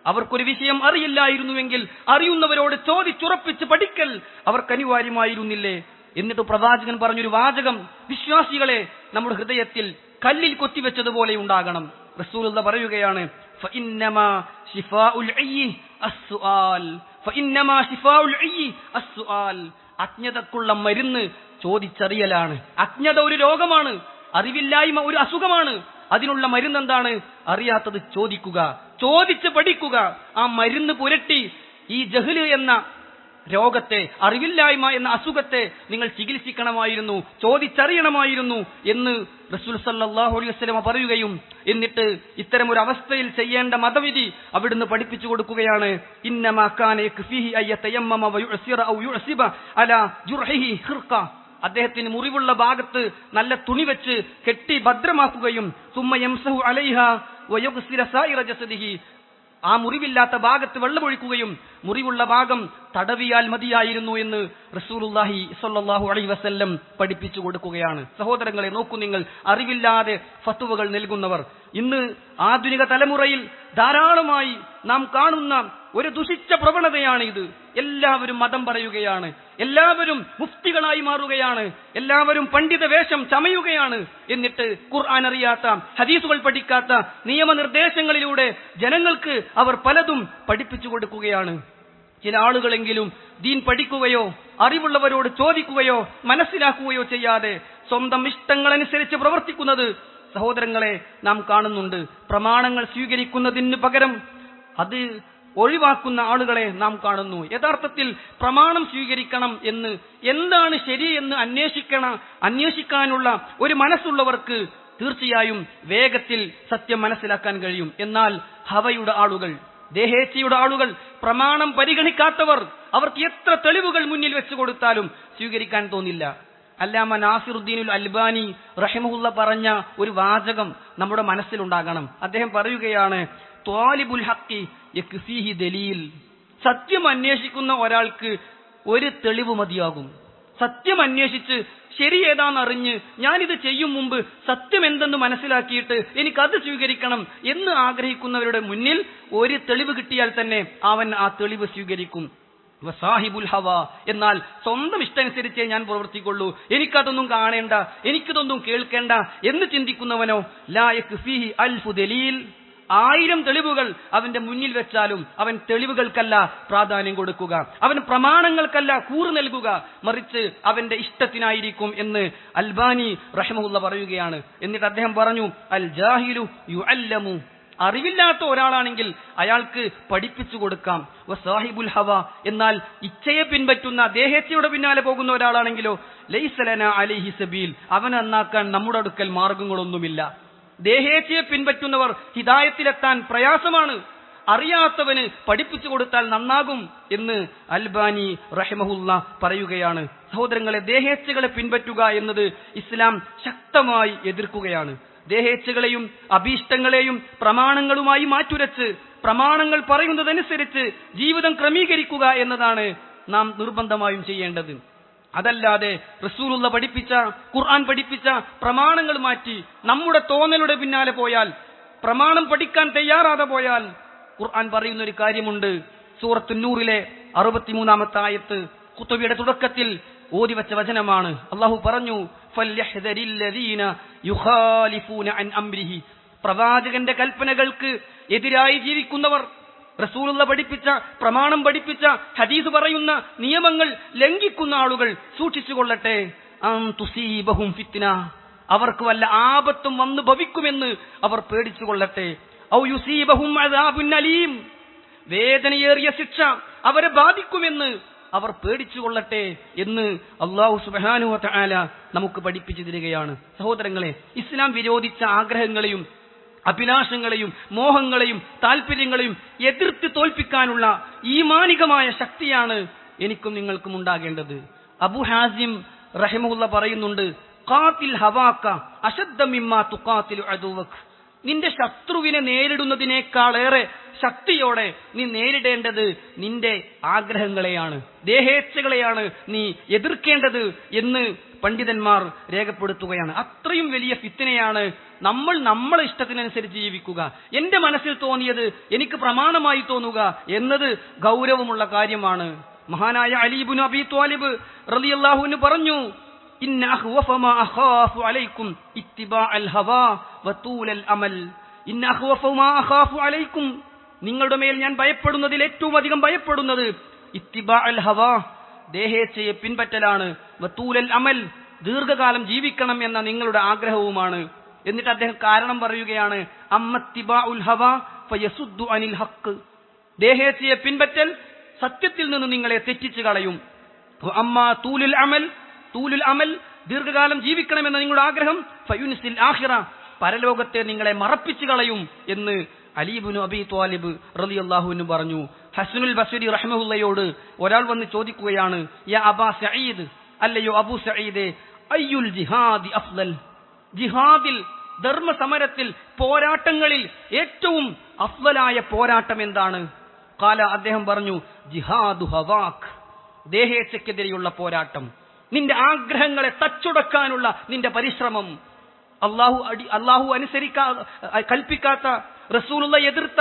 അവർക്കൊരു വിഷയം അറിയില്ലായിരുന്നുവെങ്കിൽ അറിയുന്നവരോട് ചോദിച്ചുറപ്പിച്ച് പഠിക്കൽ അവർക്ക് അനിവാര്യമായിരുന്നില്ലേ? എന്നിട്ട് പ്രവാചകൻ പറഞ്ഞൊരു വാചകം, വിശ്വാസികളെ, നമ്മുടെ ഹൃദയത്തിൽ കല്ലിൽ കൊത്തിവെച്ചതുപോലെ ഉണ്ടാകണം. റസൂലുള്ളാഹി പറയുകയാണ്, ഫഇന്നമാ ശിഫാഉൽ അയ്യി അസ്സുആൽ, ഫഇന്നമാ ശിഫാഉൽ അയ്യി അസ്സുആൽ, അജ്ഞതക്കുള്ള മരുന്ന് ചോദിച്ചറിയലാണ്. അജ്ഞത ഒരു രോഗമാണ്, അറിവില്ലായ്മ ഒരു അസുഖമാണ്. അതിനുള്ള മരുന്ന് എന്താണ്? അറിയാത്തത് ചോദിക്കുക, ചോദിച്ച് പഠിക്കുക. ആ മരുന്ന് പുരട്ടി ഈ ജഹ്ല് എന്ന രോഗത്തെ, അറിവില്ലായ്മ എന്ന അസുഖത്തെ നിങ്ങൾ ചികിത്സിക്കണമായിരുന്നു, ചോദിച്ചറിയണമായിരുന്നു എന്ന് റസൂൽ സല്ലല്ലാഹു അലൈഹി വസല്ലം പറയുകയും എന്നിട്ട് ഇത്തരം ഒരു അവസ്ഥയിൽ ചെയ്യേണ്ട മതവിധി അവിടുന്ന് പഠിപ്പിച്ചു കൊടുക്കുകയാണ്. ഇന്നമാ കാന യക്ഫീഹി അയ്യതയമ്മമ വയുസിറ ഔ യുസിബ അലാ ജുർഹിഹി ഖിർഖ, അദ്ദേഹത്തിന് മുറിവുള്ള ഭാഗത്ത് നല്ല തുണി വെച്ച് കെട്ടി ഭദ്രമാക്കുകയും സുമ്മ യംസഹു അലൈഹ വയുഗ്സില സായിറ ജസദിഹി, ആ മുറിവില്ലാത്ത ഭാഗത്ത് വെള്ളമൊഴിക്കുകയും മുറിവുള്ള ഭാഗം തടവിയാൽ മതിയായിരുന്നു എന്ന് റസൂലുള്ളാഹി സ്വല്ലല്ലാഹു അലൈഹി വസല്ലം പഠിപ്പിച്ചു കൊടുക്കുകയാണ്. സഹോദരങ്ങളെ, നോക്കൂ നിങ്ങൾ, അറിവില്ലാതെ ഫത്വകൾ നൽകുന്നവർ. ഇന്ന് ആധുനിക തലമുറയിൽ ധാരാളമായി നാം കാണുന്ന ഒരു ദുഷിച്ച പ്രവണതയാണ് ഇത്. എല്ലാവരും മതം പറയുകയാണ്, എല്ലാവരും മുഫ്തികളായി മാറുകയാണ്, എല്ലാവരും പണ്ഡിത വേഷം ചമയുകയാണ്. എന്നിട്ട് ഖുർആൻ അറിയാത്ത, ഹദീസുകൾ പഠിക്കാത്ത നിയമനിർദ്ദേശങ്ങളിലൂടെ ജനങ്ങൾക്ക് അവർ പലതും പഠിപ്പിച്ചു കൊടുക്കുകയാണ്. ചില ആളുകളെങ്കിലും ദീൻ പഠിക്കുകയോ അറിവുള്ളവരോട് ചോദിക്കുകയോ മനസ്സിലാക്കുകയോ ചെയ്യാതെ സ്വന്തം ഇഷ്ടങ്ങളനുസരിച്ച് പ്രവർത്തിക്കുന്നത് സഹോദരങ്ങളെ നാം കാണുന്നുണ്ട്. പ്രമാണങ്ങൾ സ്വീകരിക്കുന്നതിന് പകരം അത് ഒഴിവാക്കുന്ന ആളുകളെ നാം കാണുന്നു. യഥാർത്ഥത്തിൽ പ്രമാണം സ്വീകരിക്കണം എന്ന്, എന്താണ് ശരിയെന്ന് അന്വേഷിക്കാനുള്ള ഒരു മനസ്സുള്ളവർക്ക് തീർച്ചയായും വേഗത്തിൽ സത്യം മനസ്സിലാക്കാൻ കഴിയും. എന്നാൽ ഹവയുടെ ആളുകൾ, ദേഹേച്ഛയുടെ ആളുകൾ, പ്രമാണം പരിഗണിക്കാത്തവർ, അവർക്ക് എത്ര തെളിവുകൾ മുന്നിൽ വെച്ചു കൊടുത്താലും സ്വീകരിക്കാൻ തോന്നില്ല. അല്ലാമ നാസിറുദ്ദീനുൽ അൽബാനി റഹിമഹുല്ല പറഞ്ഞ ഒരു വാചകം നമ്മുടെ മനസ്സിലുണ്ടാകണം. അദ്ദേഹം പറയുകയാണ്, ത്വാലിബുൽ ഹഖി യക്ഫീഹി ദലീൽ. സത്യം അന്വേഷിക്കുന്ന ഒരാൾക്ക് ഒരു തെളിവ് മതിയാകും. സത്യം അന്വേഷിച്ച് ശരി ഏതാണെന്നറിഞ്ഞ് ഞാനിത് ചെയ്യും മുമ്പ് സത്യം എന്തെന്ന് മനസ്സിലാക്കിയിട്ട് എനിക്കത് സ്വീകരിക്കണം എന്ന് ആഗ്രഹിക്കുന്നവരുടെ മുന്നിൽ ഒരു തെളിവ് കിട്ടിയാൽ തന്നെ അവൻ ആ തെളിവ് സ്വീകരിക്കും. വസാഹിബുൽ ഹവ, എന്നാൽ സ്വന്തം ഇഷ്ടമനുസരിച്ചേ ഞാൻ പ്രവർത്തിക്കുള്ളൂ, എനിക്കതൊന്നും കാണേണ്ട, എനിക്കിതൊന്നും കേൾക്കേണ്ട എന്ന് ചിന്തിക്കുന്നവനോ ലാ യക്ഫീഹി അൽഫു ദലീൽ. 1000 തെളിവുകൾ അവന്റെ മുന്നിൽ വെച്ചാലും അവൻ തെളിവുകൾക്കല്ല പ്രാധാന്യം കൊടുക്കുക, അവൻ പ്രമാണങ്ങൾക്കല്ല കൂറ് നൽകുക, മറിച്ച് അവന്റെ ഇഷ്ടത്തിനായിരിക്കും എന്ന് അൽബാനി റഹിമഹുല്ല പറയുകയാണ്. എന്നിട്ട് അദ്ദേഹം പറഞ്ഞു, അൽ ജാഹിലു യുഅല്ലമു. അറിവില്ലാത്ത ഒരാളാണെങ്കിൽ അയാൾക്ക് പഠിപ്പിച്ചു കൊടുക്കാം. വസാഹിബുൽ ഹവ, എന്നാൽ ഇച്ഛയെ പിൻപറ്റുന്ന, ദേഹേച്ഛയുടെ പിന്നാലെ പോകുന്ന ഒരാളാണെങ്കിലോ ലൈസ ലനാ അലൈഹി സബീൽ. അവനെ നന്നാക്കാൻ നമ്മുടെ അടുക്കൽ മാർഗങ്ങളൊന്നുമില്ല. ദേഹേച്ഛയെ പിൻപറ്റുന്നവർ ഹിദായത്തിലെത്താൻ പ്രയാസമാണ്. അറിയാത്തവന് പഠിപ്പിച്ചു കൊടുത്താൽ നന്നാകും എന്ന് അൽബാനി റഹിമഹുല്ല പറയുകയാണ്. സഹോദരങ്ങളെ, ദേഹേച്ഛകളെ പിൻപറ്റുക എന്നത് ഇസ്ലാം ശക്തമായി എതിർക്കുകയാണ്. ദേഹേച്ഛകളെയും അഭീഷ്ടങ്ങളെയും പ്രമാണങ്ങളുമായി മാറ്റുരച്ച് പ്രമാണങ്ങൾ പറയുന്നതനുസരിച്ച് ജീവിതം ക്രമീകരിക്കുക എന്നതാണ് നാം നിർബന്ധമായും ചെയ്യേണ്ടത്. അതല്ലാതെ റസൂലുള്ള പഠിപ്പിച്ച, ഖുർആൻ പഠിപ്പിച്ച പ്രമാണങ്ങൾ മാറ്റി നമ്മുടെ തോന്നലുടെ പിന്നാലെ പോയാൽ, പ്രമാണം പഠിക്കാൻ തയ്യാറാതെ പോയാൽ, ഖുർആൻ പറയുന്ന ഒരു കാര്യമുണ്ട്. സൂറത്തു നൂറിലെ 63-ാമത്തെ ആയത്ത് ഖുതുബയുടെ തുടക്കത്തിൽ ഓതിവച്ച വചനമാണ്. അല്ലാഹു പറഞ്ഞു, ഫൽയഹ്ദരില്ലദീന യുഖാലിഫൂന അൻ അംരിഹി. പ്രവാചകന്റെ കൽപ്പനകൾക്ക് എതിരായി ജീവിക്കുന്നവർ, റസൂലുള്ള പഠിപ്പിച്ച, പ്രമാണം പഠിപ്പിച്ച, ഹദീസ് പറയുന്ന നിയമങ്ങൾ ലംഘിക്കുന്ന ആളുകൾ സൂക്ഷിച്ചുകൊള്ളട്ടെ. അൻ തുസീബഹും ഫിത്ന. അവർക്ക് വല്ല ആപത്തും വന്നു ഭവിക്കുമെന്ന് അവർ പേടിച്ചുകൊള്ളട്ടെ. ഔ യുസീബഹും അദാബുൻ അലീം. വേദനയേറിയ ശിക്ഷ അവരെ ബാധിക്കുമെന്ന് അവർ പേടിച്ചുകൊള്ളട്ടെ എന്ന് അല്ലാഹു സുബ്ഹാനഹു വ തആല നമുക്ക് പഠിപ്പിച്ചു തരികയാണ്. സഹോദരങ്ങളെ, ഇസ്ലാം വിരോധിച്ച ആഗ്രഹങ്ങളെയും അഭിലാഷങ്ങളെയും മോഹങ്ങളെയും താല്പര്യങ്ങളെയും എതിർത്ത് തോൽപ്പിക്കാനുള്ള ഈമാനികമായ ശക്തിയാണ് എനിക്കും നിങ്ങൾക്കും ഉണ്ടാകേണ്ടത്. അബു ഹാസിം റഹിമഹുല്ല പറയുന്നുണ്ട്, ഖാതിൽ ഹവാക അശദ്ദ മിമ്മാ തുഖാതിലു അദുവക. നിന്റെ ശത്രുവിനെ നേരിടുന്നതിനേക്കാളേറെ ശക്തിയോടെ നീ നേരിടേണ്ടത് നിന്റെ ആഗ്രഹങ്ങളെയാണ്, ദേഹേച്ഛകളെയാണ് നീ എതിർക്കേണ്ടത് എന്ന് പണ്ഡിതന്മാർ രേഖപ്പെടുത്തുകയാണ്. അത്രയും വലിയ ഫിത്നയാണ് നമ്മളെ ഇഷ്ടത്തിനനുസരിച്ച് ജീവിക്കുക, എന്റെ മനസ്സിൽ തോന്നിയത് എനിക്ക് പ്രമാണമായി തോന്നുക എന്നത് ഗൗരവമുള്ള കാര്യമാണ്. മഹാനായ അലി ഇബ്നു അബീ ത്വാലിബ് റളിയല്ലാഹു അൻഹു പറഞ്ഞു, ഇന്ന അഖ്വഫ മാ അഖാഫു അലൈക്കും ഇത്തിബാഅൽ ഹവാ വതൂലൽ അമൽ. ഇന്ന അഖ്വഫ മാ അഖാഫു അലൈക്കും, നിങ്ങളുടെ മേൽ ഞാൻ ഭയപ്പെടുന്നതിൽ ഏറ്റവും അധികം ഭയപ്പെടുന്നത് ഇത്തിബാഅൽ ഹവാ, ദേഹേച്ഛയെ പിൻപറ്റലാണ്, വതൂലൽ അമൽ, ദീർഘകാലം ജീവിക്കണം എന്ന നിങ്ങളുടെ ആഗ്രഹവുമാണ്. എന്നിട്ട് അദ്ദേഹം കാരണം പറയുകയാണ്, അമ്മത്തിബാഉൽ ഹവാ ഫയസുദ്ദു അനിൽ ഹഖ്. ദേഹേച്ഛയെ പിൻപറ്റൽ സത്യത്തിൽ നിന്ന് നിങ്ങളെ തെറ്റിച്ചു കളയും. അമ്മാ തൂലുൽ അമൽ, തൂലുൽ അമൽ, ദീർഘകാലം ജീവിക്കണമെന്ന നിങ്ങളുടെ ആഗ്രഹം, ഫയുൻസിൽ ആഖിറ, പരലോകത്തെ നിങ്ങളെ മറപ്പിച്ചു കളയും എന്ന് അലി ഇബ്നു അബീ ത്വാലിബ് റളിയല്ലാഹു അൻഹു പറഞ്ഞു. ഹസനുൽ ബസ്രി റഹിമഹുല്ലയോട് ഒരാൾ വന്ന് ചോദിക്കുകയാണ്, യാ അബാ സഈദ്, അല്ലയോ അബൂ സഈദേ, അയ്യുൽ ജിഹാദി അഫ്ളൽ. ജിഹാദിൽ, ധർമ്മസമരത്തിൽ, പോരാട്ടങ്ങളിൽ ഏറ്റവും അഫ്ളലായ പോരാട്ടം എന്താണ്? ഖാല അദ്ദേഹം പറഞ്ഞു ജിഹാദു ഹവാക്ക്, ദേഹേച്ഛയ്ക്കെതിരെയുള്ള പോരാട്ടം, നിന്റെ ആഗ്രഹങ്ങളെ തച്ചുടക്കാനുള്ള നിന്റെ പരിശ്രമം, അള്ളാഹു കൽപ്പിക്കാത്ത, റസൂലുള്ള എതിർത്ത,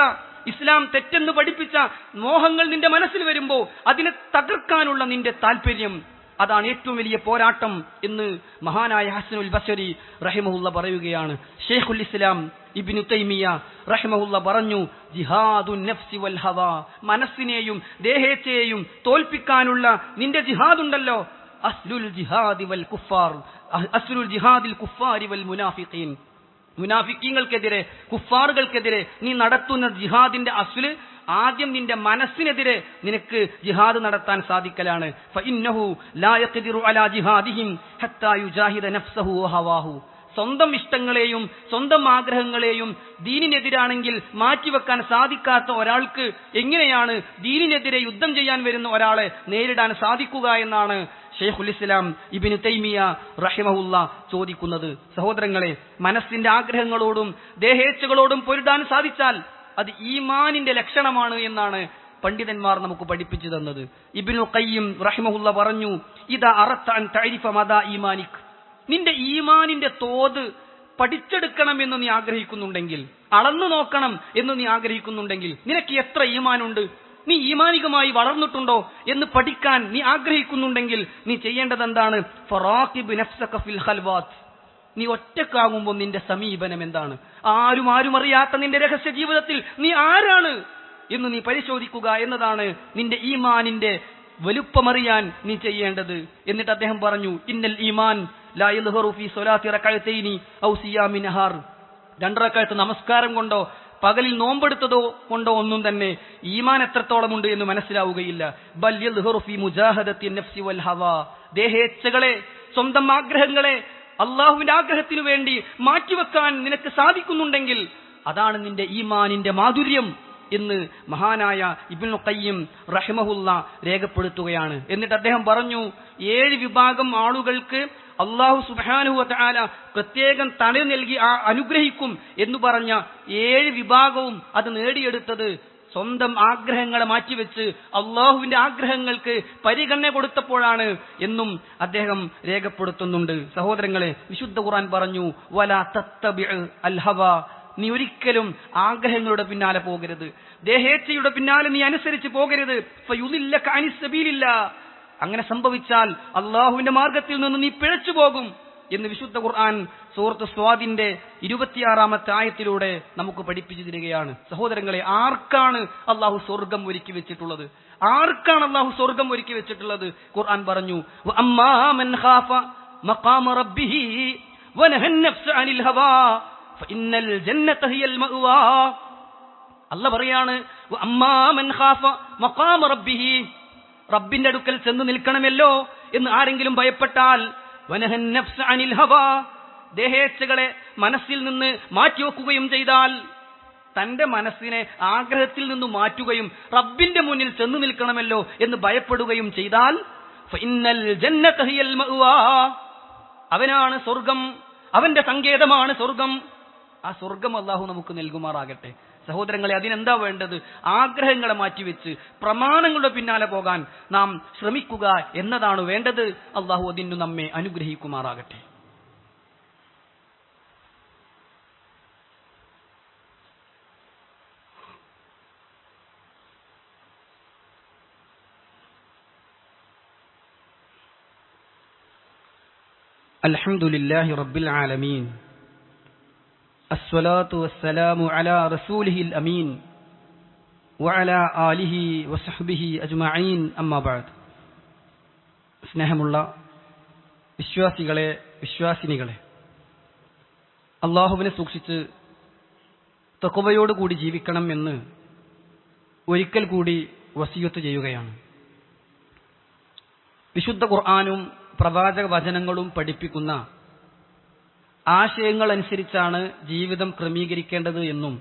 ഇസ്ലാം തെറ്റെന്ന് പഠിപ്പിച്ച മോഹങ്ങൾ നിന്റെ മനസ്സിൽ വരുമ്പോ അതിനെ തകർക്കാനുള്ള നിന്റെ താല്പര്യം, അതാണ് ഏറ്റവും വലിയ പോരാട്ടം എന്ന് മഹാനായ ഹസനുൽ ബസരി റഹിമഹുല്ല പറയുകയാണ്. ഷെയ്ഖുൽ ഇസ്ലാം ഇബ്നു തൈമിയ റഹിമഹുല്ല പറഞ്ഞു ജിഹാദുൻ നഫ്സി വൽ ഹവാ, മനസ്സിനെയും ദേഹേച്ഛയെയും തോൽപ്പിക്കാനുള്ള നിന്റെ ജിഹാദുണ്ടല്ലോ, അസ്ലുൽ ജിഹാദിൽ കുഫാരി വൽ മുനാഫിഖീൻ, മുനാഫിക്കീങ്ങൾക്കെതിരെ, കുഫാറുകൾക്കെതിരെ നീ നടത്തുന്ന ജിഹാദിന്റെ അസ്ല് ആദ്യം നിന്റെ മനസ്സിനെതിരെ നിനക്ക് ജിഹാദ് നടത്താൻ സാധിക്കലാണ്. ഫഇന്നഹു ലാ യഖ്ദിറു അലാ ജിഹാദിഹിം ഹത്താ യുജാഹിദ നഫ്സഹു വഹവാഹു, സ്വന്തം ഇഷ്ടങ്ങളെയും സ്വന്തം ആഗ്രഹങ്ങളെയും ദീനിനെതിരാണെങ്കിൽ മാറ്റിവെക്കാൻ സാധിക്കാത്ത ഒരാൾക്ക് എങ്ങനെയാണ് ദീനിനെതിരെ യുദ്ധം ചെയ്യാൻ വരുന്ന ഒരാളെ നേരിടാൻ സാധിക്കുക എന്നാണ് ഷെയ്ഖുൽ ഇസ്ലാം ഇബ്നു തൈമിയ റഹിമഹുല്ല ചോദിക്കുന്നത്. സഹോദരങ്ങളെ, മനസ്സിന്റെ ആഗ്രഹങ്ങളോടും ദേഹേച്ഛകളോടും പൊരുതാൻ സാധിച്ചാൽ അത് ഈമാനിന്റെ ലക്ഷണമാണ് എന്നാണ് പണ്ഡിതന്മാർ നമുക്ക് പഠിപ്പിച്ചു തന്നത്. ഇബ്നുൽ ഖയ്യിം റഹിമഹുല്ല പറഞ്ഞു ഇദാ അറത്ത അൻ തഅരിഫ മദാ ഈമാനിക്, നിന്റെ ഈമാനിന്റെ തോത് പഠിച്ചെടുക്കണമെന്ന് നീ ആഗ്രഹിക്കുന്നുണ്ടെങ്കിൽ, അളന്നു നോക്കണം എന്ന് നീ ആഗ്രഹിക്കുന്നുണ്ടെങ്കിൽ, നിനക്ക് എത്ര ഈമാനുണ്ട്, നീ ഈമാനികമായി വളർന്നിട്ടുണ്ടോ എന്ന് പഠിക്കാൻ നീ ആഗ്രഹിക്കുന്നുണ്ടെങ്കിൽ നീ ചെയ്യേണ്ടത് എന്താണ്? ഫറാഖിബ് നഫ്സക ഫിൽ ഖൽവാത്ത്, നീ ഒറ്റക്കാകുമ്പോൾ നിന്റെ സമീപനം എന്താണ്, ആരും അറിയാത്ത നിന്റെ രഹസ്യ ജീവിതത്തിൽ നീ ആരാണ് എന്ന് നീ പരിശോധിക്കുക എന്നതാണ് നിന്റെ ഈമാനിന്റെ വലുപ്പമറിയാൻ നീ ചെയ്യേണ്ടത്. എന്നിട്ട് അദ്ദേഹം പറഞ്ഞു ഇന്നൽ ഈമാൻ ലാ യൽഹറു ഫീ സ്വലാത്തി റകഅതൈനി ഔ സിയാമി നഹാർ, 2 റകഅത്ത് നമസ്കാരം കൊണ്ടോ പകലിൽ നോമ്പെടുത്തതോ കൊണ്ടോ ഒന്നും തന്നെ ഈമാൻ എത്രത്തോളം ഉണ്ട് എന്ന് മനസ്സിലാവുകയില്ല. ബൽ യൽഹറു ഫീ മുജാഹദത്തി നഫ്സി വൽ ഹവാ, ദേഹേച്ഛകളെ, സ്വന്തം ആഗ്രഹങ്ങളെ അള്ളാഹുവിന്റെ ആഗ്രഹത്തിനു വേണ്ടി മാറ്റിവെക്കാൻ നിനക്ക് സാധിക്കുന്നുണ്ടെങ്കിൽ അതാണ് നിന്റെ ഈമാനിന്റെ മാധുര്യം എന്ന് മഹാനായ ഇബ്നുൽ ഖയ്യിം റഹിമഹുല്ല രേഖപ്പെടുത്തുകയാണ്. എന്നിട്ട് അദ്ദേഹം പറഞ്ഞു 7 വിഭാഗം ആളുകൾക്ക് അള്ളാഹു സുബ്ഹാനഹു വ തആല പ്രത്യേകം തണൽ നൽകി അനുഗ്രഹിക്കും എന്ന് പറഞ്ഞ 7 വിഭാഗവും അത് നേടിയെടുത്തത് സ്വന്തം ആഗ്രഹങ്ങളെ മാറ്റിവെച്ച് അള്ളാഹുവിന്റെ ആഗ്രഹങ്ങൾക്ക് പരിഗണന കൊടുത്തപ്പോഴാണ് എന്നും അദ്ദേഹം രേഖപ്പെടുത്തുന്നുണ്ട്. സഹോദരങ്ങളെ, വിശുദ്ധ ഖുർആൻ പറഞ്ഞു വലാ തത്തബിഉ അൽ ഹവാ, നീ ഒരിക്കലും ആഗ്രഹങ്ങളുടെ പിന്നാലെ പോകരുത്, ദേഹേച്ഛയുടെ പിന്നാലെ നീ അനുസരിച്ച് പോകരുത്. ഫയുദില്ലക അനിസ് സബീലില്ലാ, അങ്ങനെ സംഭവിച്ചാൽ അള്ളാഹുവിന്റെ മാർഗത്തിൽ നിന്ന് നീ പിഴച്ചു പോകും എന്ന് വിശുദ്ധ ഖുർആൻ സൂറത്ത് സ്വാദിന്റെ 26-ാമത്തെ ആയത്തിലൂടെ നമുക്ക് പഠിപ്പിച്ചു തരികയാണ്. സഹോദരങ്ങളെ, ആർക്കാണ് അള്ളാഹു സ്വർഗം ഒരുക്കി വെച്ചിട്ടുള്ളത്? ആർക്കാണ് അള്ളാഹു സ്വർഗം ഒരുക്കി വെച്ചിട്ടുള്ളത്? ഖുർആൻ പറഞ്ഞു വഅമ്മാ മൻ ഖാഫ മഖാമ റബ്ബിഹി വനഹൻ നഫ്സ അനിൽ ഹവാ ഫഇന്നൽ ജന്നത ഹിയൽ മഅവാ. അല്ലാഹു പറയാണ് വഅമ്മാ മൻ ഖാഫ മഖാമ റബ്ബിഹി, റബ്ബിന്റെ അടുക്കൽ ചെന്ന് നിൽക്കണമല്ലോ എന്ന് ആരെങ്കിലും ഭയപ്പെട്ടാൽ, വനഹൻ നഫ്സ അനിൽ ഹവാ, ദേഹേച്ഛകളെ മനസ്സിൽ നിന്ന് മാറ്റിവെക്കുകയും ചെയ്താൽ, തന്റെ മനസ്സിനെ ആഗ്രഹത്തിൽ നിന്ന് മാറ്റുകയും റബ്ബിന്റെ മുന്നിൽ ചെന്ന് നിൽക്കണമല്ലോ എന്ന് ഭയപ്പെടുകയും ചെയ്താൽ, ഫഇന്നൽ ജന്നത ഹിയൽ മഅവാ, അവനാണ് സ്വർഗം, അവന്റെ സങ്കേതമാണ് സ്വർഗം. ആ സ്വർഗം അല്ലാഹു നമുക്ക് നൽകുമാറാകട്ടെ. സഹോദരങ്ങളെ, അതിനെന്താ വേണ്ടത്? ആഗ്രഹങ്ങളെ മാറ്റിവെച്ച് പ്രമാണങ്ങളുടെ പിന്നാലെ പോകാൻ നാം ശ്രമിക്കുക എന്നതാണ് വേണ്ടത്. അല്ലാഹു അതിന് നമ്മെ അനുഗ്രഹിക്കുമാറാകട്ടെ. അൽഹംദുലില്ലാഹി റബ്ബിൽ ആലമീൻ, അസ്സലാത്തു വസ്സലാമു അലാ റസൂലിഹിൽ അമീൻ വഅലാ ആലിഹി വസഹ്ബിഹി അജ്മഈൻ, അമ്മാ ബഅദ്. സ്നേഹമുള്ള വിശ്വാസികളെ, വിശ്വാസിനികളെ, അല്ലാഹുവിനെ സൂക്ഷിച്ച് തഖ്വയോടുകൂടി ജീവിക്കണം എന്ന് ഒരിക്കൽ കൂടി വസിയത്ത് ചെയ്യുകയാണ്. വിശുദ്ധ ഖുർആനും പ്രവാചക വചനങ്ങളും പഠിപ്പിക്കുന്ന ആശയങ്ങൾ അനുസരിച്ചാണ് ജീവിതം ക്രമീകരിക്കേണ്ടത് എന്നും,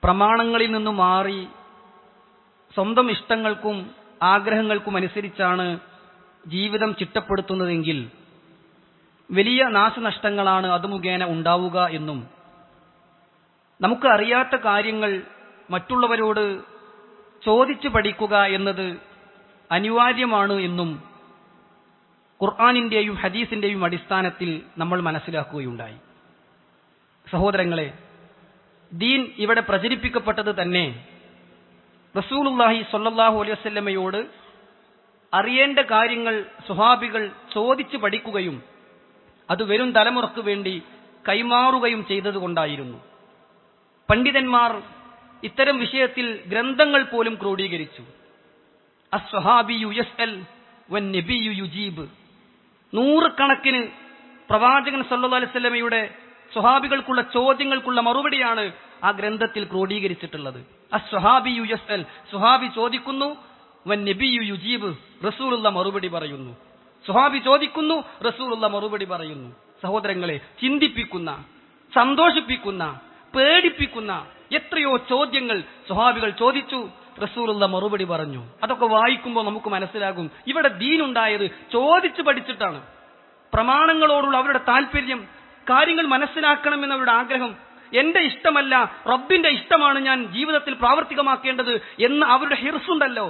പ്രമാണങ്ങളിൽ നിന്നും മാറി സ്വന്തം ഇഷ്ടങ്ങൾക്കും ആഗ്രഹങ്ങൾക്കും അനുസരിച്ചാണ് ജീവിതം ചിട്ടപ്പെടുത്തുന്നതെങ്കിൽ വലിയ നാശനഷ്ടങ്ങളാണ് അത് മുഖേന ഉണ്ടാവുക എന്നും, നമുക്ക് അറിയാത്ത കാര്യങ്ങൾ മറ്റുള്ളവരോട് ചോദിച്ചു പഠിക്കുക എന്നത് അനിവാര്യമാണ് എന്നും ഖുർആനിന്റെയും ഹദീസിന്റെയും അടിസ്ഥാനത്തിൽ നമ്മൾ മനസ്സിലാക്കുകയുണ്ടായി. സഹോദരങ്ങളെ, ദീൻ ഇവിടെ പ്രചരിപ്പിക്കപ്പെട്ടത് തന്നെ റസൂലുള്ളാഹി സ്വല്ലല്ലാഹു അലൈഹി വസല്ലമയോട് അറിയേണ്ട കാര്യങ്ങൾ സ്വഹാബികൾ ചോദിച്ചു പഠിക്കുകയും അത് വരും തലമുറക്ക് വേണ്ടി കൈമാറുകയും ചെയ്തതുകൊണ്ടായിരുന്നു. പണ്ഡിതന്മാർ ഇത്തരം വിഷയത്തിൽ ഗ്രന്ഥങ്ങൾ പോലും ക്രോഡീകരിച്ചു. അസ്വഹാബിയു യസ്അൽ വന്നബിയു യുജീബ്. നൂറുകണക്കിന് പ്രവാചകൻ സല്ലല്ലാഹു അലൈഹി വസല്ലമയുടെ സ്വഹാബികൾക്കുള്ള ചോദ്യങ്ങൾക്കുള്ള മറുപടിയാണ് ആ ഗ്രന്ഥത്തിൽ ക്രോഡീകരിച്ചിട്ടുള്ളത്. അസ്വഹാബിയു യസ്അൽ, സ്വഹാബി ചോദിക്കുന്നു, വന്നബിയു യുജീബ്, റസൂലുള്ള മറുപടി പറയുന്നു. സ്വഹാബി ചോദിക്കുന്നു, റസൂലുള്ള മറുപടി പറയുന്നു. സഹോദരങ്ങളെ, ചിന്തിപ്പിക്കുന്ന, സന്തോഷിപ്പിക്കുന്ന, പേടിപ്പിക്കുന്ന എത്രയോ ചോദ്യങ്ങൾ സ്വഹാബികൾ ചോദിച്ചു, റസൂലുള്ള മറുപടി പറഞ്ഞു. അതൊക്കെ വായിക്കുമ്പോൾ നമുക്ക് മനസ്സിലാകും ഇവിടെ ദീനുണ്ടായത് ചോദിച്ചു പഠിച്ചിട്ടാണ്. പ്രമാണങ്ങളോടുള്ള അവരുടെ താല്പര്യം, കാര്യങ്ങൾ മനസ്സിലാക്കണമെന്ന അവരുടെ ആഗ്രഹം, എന്റെ ഇഷ്ടമല്ല റബ്ബിന്റെ ഇഷ്ടമാണ് ഞാൻ ജീവിതത്തിൽ പ്രാവർത്തികമാക്കേണ്ടത് എന്ന അവരുടെ ഹിർസുണ്ടല്ലോ.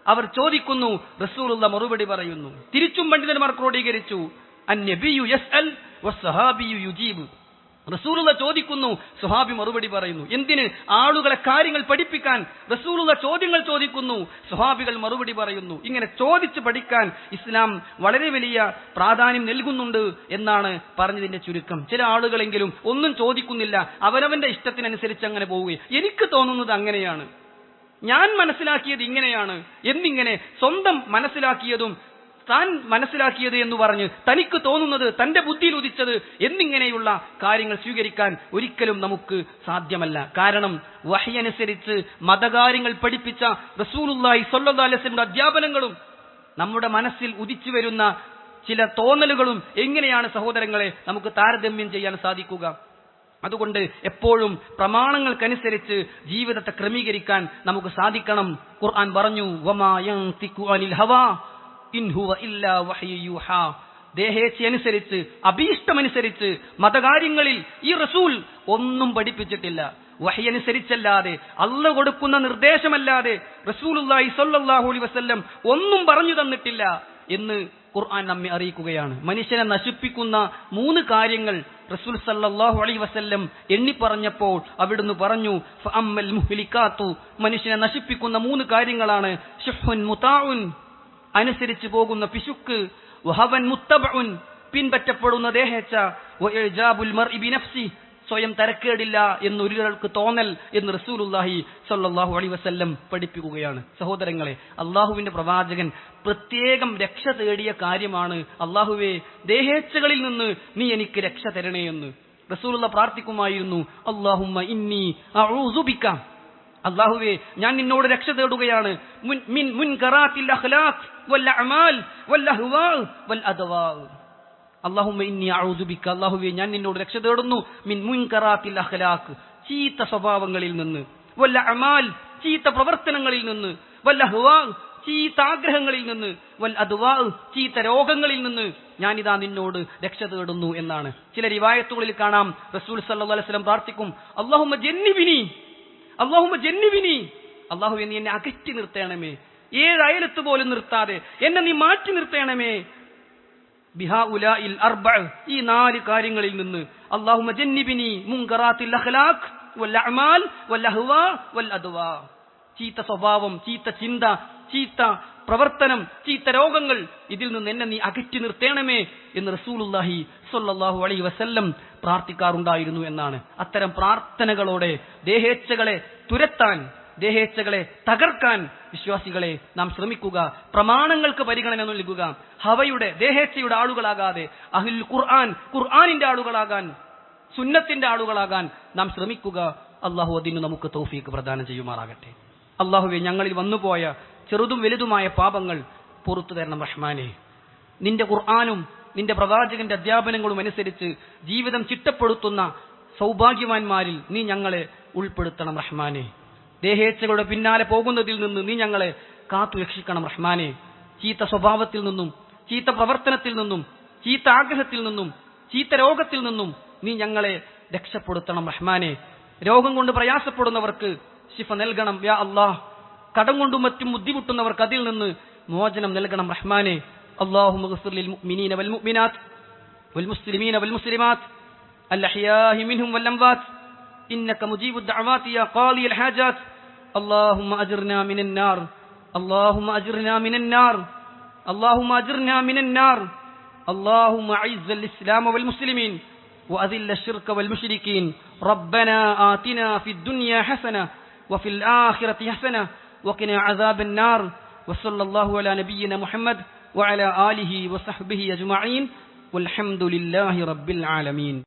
അവർ ചോദിക്കുന്നു, റസൂലുള്ള മറുപടി പറയുന്നു. തിരിച്ചും പണ്ഡിതന്മാർ ക്രോഡീകരിച്ചു, അന്നബിയു യസ്അൽ വസ്സഹാബിയു യുജീബ്. റസൂലുള്ള ചോദിക്കുന്നു, സ്വഹാബി മറുപടി പറയുന്നു. എന്തിന്? ആളുകളെ കാര്യങ്ങൾ പഠിപ്പിക്കാൻ റസൂലുള്ള ചോദ്യങ്ങൾ ചോദിക്കുന്നു, സ്വഹാബികൾ മറുപടി പറയുന്നു. ഇങ്ങനെ ചോദിച്ച് പഠിക്കാൻ ഇസ്ലാം വളരെ വലിയ പ്രാധാന്യം നൽകുന്നുണ്ട് എന്നാണ് പറഞ്ഞതിന്റെ ചുരുക്കം. ചില ആളുകളെങ്കിലും ഒന്നും ചോദിക്കുന്നില്ല, അവനവന്റെ ഇഷ്ടത്തിനനുസരിച്ച് അങ്ങനെ പോവുകയും എനിക്ക് തോന്നുന്നത് അങ്ങനെയാണ്, ഞാൻ മനസ്സിലാക്കിയത് ഇങ്ങനെയാണ് എന്നിങ്ങനെ സ്വന്തം മനസ്സിലാക്കിയതും താൻ മനസ്സിലാക്കിയത് എന്ന് പറഞ്ഞ് തനിക്ക് തോന്നുന്നത്, തന്റെ ബുദ്ധിയിൽ ഉദിച്ചത് എന്നിങ്ങനെയുള്ള കാര്യങ്ങൾ സ്വീകരിക്കാൻ ഒരിക്കലും നമുക്ക് സാധ്യമല്ല. കാരണം വഹി അനുസരിച്ച് മതകാര്യങ്ങൾ പഠിപ്പിച്ച റസൂലുള്ളാഹി സ്വല്ലല്ലാഹു അലൈഹി വസല്ലം അധ്യാപനങ്ങളും നമ്മുടെ മനസ്സിൽ ഉദിച്ചു വരുന്ന ചില തോന്നലുകളും എങ്ങനെയാണ് സഹോദരങ്ങളെ നമുക്ക് താരതമ്യം ചെയ്യാൻ സാധിക്കുക? അതുകൊണ്ട് എപ്പോഴും പ്രമാണങ്ങൾക്കനുസരിച്ച് ജീവിതത്തെ ക്രമീകരിക്കാൻ നമുക്ക് സാധിക്കണം. ഖുർആൻ പറഞ്ഞു, വമാ യൻതിഖു അനിൽ ഹവാ ഇൻ ഹുവ ഇല്ലാ വഹ്യു യൂഹാ. ദേഹേച്ഛയനുസരിച്ച്, അഭീഷ്ടമനുസരിച്ച് മതകാര്യങ്ങളിൽ ഈ റസൂൽ ഒന്നും പഠിപ്പിച്ചിട്ടില്ല. വഹി അനുസരിച്ചല്ലാതെ, അല്ലാഹു കൊടുക്കുന്ന നിർദ്ദേശമല്ലാതെ റസൂലുള്ളാഹി സ്വല്ലല്ലാഹു അലൈഹി വസല്ലം ഒന്നും പറഞ്ഞു തന്നിട്ടില്ല എന്ന് ഖുർആൻ നമ്മെ അറിയിക്കുകയാണ്. മനുഷ്യനെ നശിപ്പിക്കുന്ന 3 കാര്യങ്ങൾ റസൂൽ സല്ലല്ലാഹു അലൈഹി വസല്ലം എണ്ണി പറഞ്ഞപ്പോൾ അവിടുന്ന് പറഞ്ഞു, ഫഅമ്മൽ മുഹ്ലികാത്തു, മനുഷ്യനെ നശിപ്പിക്കുന്ന 3 കാര്യങ്ങളാണ് ശുഹ്ഉൻ മുതാഉൻ, അനുസരിച്ച് പോകുന്ന പിശുക്ക്, വഹവൻ മുത്തബഉൻ, പിൻപറ്റപ്പെടുന്ന ദേഹേച്ഛ, വഇജാബുൽ മർഇ ബിനഫ്സി, സ്വയം തരക്കേടില്ല എന്നൊരാൾക്ക് തോന്നൽ എന്ന് റസൂലുള്ളാഹി സ്വല്ലല്ലാഹു അലൈഹി വസല്ലം പഠിപ്പിക്കുകയാണ്. സഹോദരങ്ങളെ, അള്ളാഹുവിന്റെ പ്രവാചകൻ പ്രത്യേകം രക്ഷ തേടിയ കാര്യമാണ്, അള്ളാഹുവേ ദേഹേച്ഛകളിൽ നിന്ന് നീ എനിക്ക് രക്ഷ തരണേ എന്ന് റസൂലുള്ള പ്രാർത്ഥിക്കുമായിരുന്നു. അല്ലാഹുമ്മ ഇന്നി അഊസു ബിക, അല്ലാഹുവേ ഞാൻ നിന്നോട് രക്ഷ തേടുകയാണ്, മിൻ മുൻകറാത്തിൽ അഖ്ലാഖ് വൽ അഅമാൽ വൽ അഹ്വാ വൽ അദ്വാ. അല്ലാഹുമ്മ ഇന്നി അഊസു ബിക, അല്ലാഹുവേ ഞാൻ നിന്നോട് രക്ഷ തേടുന്നു, മിൻ മുൻകറാത്തിൽ അഖ്ലാഖ്, ചീത്ത സ്വഭാവങ്ങളിൽ നിന്ന്, വൽ അഅമാൽ, ചീത്ത പ്രവർത്തനങ്ങളിൽ നിന്ന്, വൽ അഹ്വാ, ചീത്ത ആഗ്രഹങ്ങളിൽ നിന്ന്, വൽ അദ്വാ, ചീത്ത രോഗങ്ങളിൽ നിന്ന് ഞാനിതാ നിന്നോട് രക്ഷ തേടുന്നു എന്നാണ്. ചില റിവായത്തുകളിൽ കാണാം റസൂൽ സല്ലല്ലാഹു അലൈഹി വസല്ലം പ്രാർത്ഥിക്കും, അല്ലാഹുമ്മ ജന്നിബിനി, അല്ലാഹുമ്മ ജന്നിബിനി, അല്ലാഹുവേ നീ എന്നെ അകറ്റി നിർത്തണമേ, 7 അയലത്ത് പോലും നിർത്താതെ എന്നെ നീ മാറ്റി നിർത്തണമേ. ബിഹാഉലാഇൽ അർബഅ, ഈ 4 കാര്യങ്ങളിൽ നിന്ന്. അല്ലാഹുമ്മ ജന്നിബിനി മുൻകറാത്തിൽ അഖ്ലാഖ് വൽ അഅമാൽ വൽ അഹ്വാ വൽ അദ്വാ, ചീത്ത സ്വഭാവം, ചീത്ത ചിന്ത, ചീത്ത പ്രവർത്തനം, ചീത്ത രോഗങ്ങൾ, ഇതിൽ നിന്ന് എന്നെ നീ അകറ്റി നിർത്തണമേ എന്ന് റസൂലുള്ളാഹി സ്വല്ലല്ലാഹു അലൈഹി വസല്ലം പ്രാർത്ഥിക്കാറുണ്ടായിരുന്നു എന്നാണ്. അത്തരം പ്രാർത്ഥനകളോടെ ദേഹേച്ഛകളെ തുരത്താൻ, ദേഹേച്ഛകളെ തകർക്കാൻ വിശ്വാസികളെ നാം ശ്രമിക്കുക. പ്രമാണങ്ങൾക്ക് പരിഗണന നൽകുക. ഹവയുടെ, ദേഹേച്ഛയുടെ ആളുകളാകാതെ അഹ്ലുൽ ഖുർആൻ, ഖുർആനിന്റെ ആളുകളാകാൻ, സുന്നത്തിന്റെ ആളുകളാകാൻ നാം ശ്രമിക്കുക. അല്ലാഹു അതിന് നമുക്ക് തൗഫീഖ് പ്രദാനം ചെയ്യുമാറാകട്ടെ. അല്ലാഹുവേ, ഞങ്ങളിൽ വന്നുപോയ ചെറുതും വലുതുമായ പാപങ്ങൾ പുറത്തു തരണം റഹ്മാനെ. നിന്റെ ഖുർആനും നിന്റെ പ്രവാചകന്റെ അധ്യാപനങ്ങളും അനുസരിച്ച് ജീവിതം ചിട്ടപ്പെടുത്തുന്ന സൗഭാഗ്യവാന്മാരിൽ നീ ഞങ്ങളെ ഉൾപ്പെടുത്തണം റഹ്മാനെ. ദേഹേച്ഛകളുടെ പിന്നാലെ പോകുന്നതിൽ നിന്ന് നീ ഞങ്ങളെ കാത്തു രക്ഷിക്കണം റഹ്മാനെ. ചീത്ത സ്വഭാവത്തിൽ നിന്നും, ചീത്ത പ്രവർത്തനത്തിൽ നിന്നും, ചീത്ത ആഗ്രഹത്തിൽ നിന്നും, ചീത്ത രോഗത്തിൽ നിന്നും നീ ഞങ്ങളെ രക്ഷപ്പെടുത്തണം റഹ്മാനെ. രോഗം കൊണ്ട് പ്രയാസപ്പെടുന്നവർക്ക് ശിഫ നൽകണം യാ അല്ലാഹ്. കടം കൊണ്ടും മറ്റും ബുദ്ധിമുട്ടുന്നവർക്ക് അതിൽ നിന്ന് മോചനം നൽകണം റഹ്മാനെ. അല്ലാഹുമ്മ ഗ്ഫിർ ലിൽ മുഅ്മിനീന വൽ മുഅ്മിനാത്ത് വൽ മുസ്ലിമീന വൽ മുസ്ലിമാത്ത് അൽഅഹ്യാഇ മിൻഹും വൽ അംവാത്ത് ഇന്നക മുജീബുദ് ദഅവാതി യാ ഖാദിയൽ ഹാജാത്ത്. اللهم أجرنا من النار اللهم أجرنا من النار اللهم أجرنا من النار اللهم أعز الإسلام والمسلمين وأذل الشرك والمشركين. ربنا آتنا في الدنيا حسنة وفي الآخرة حسنة وقنا عذاب النار. وصلى الله على نبينا محمد وعلى آله وصحبه أجمعين والحمد لله رب العالمين.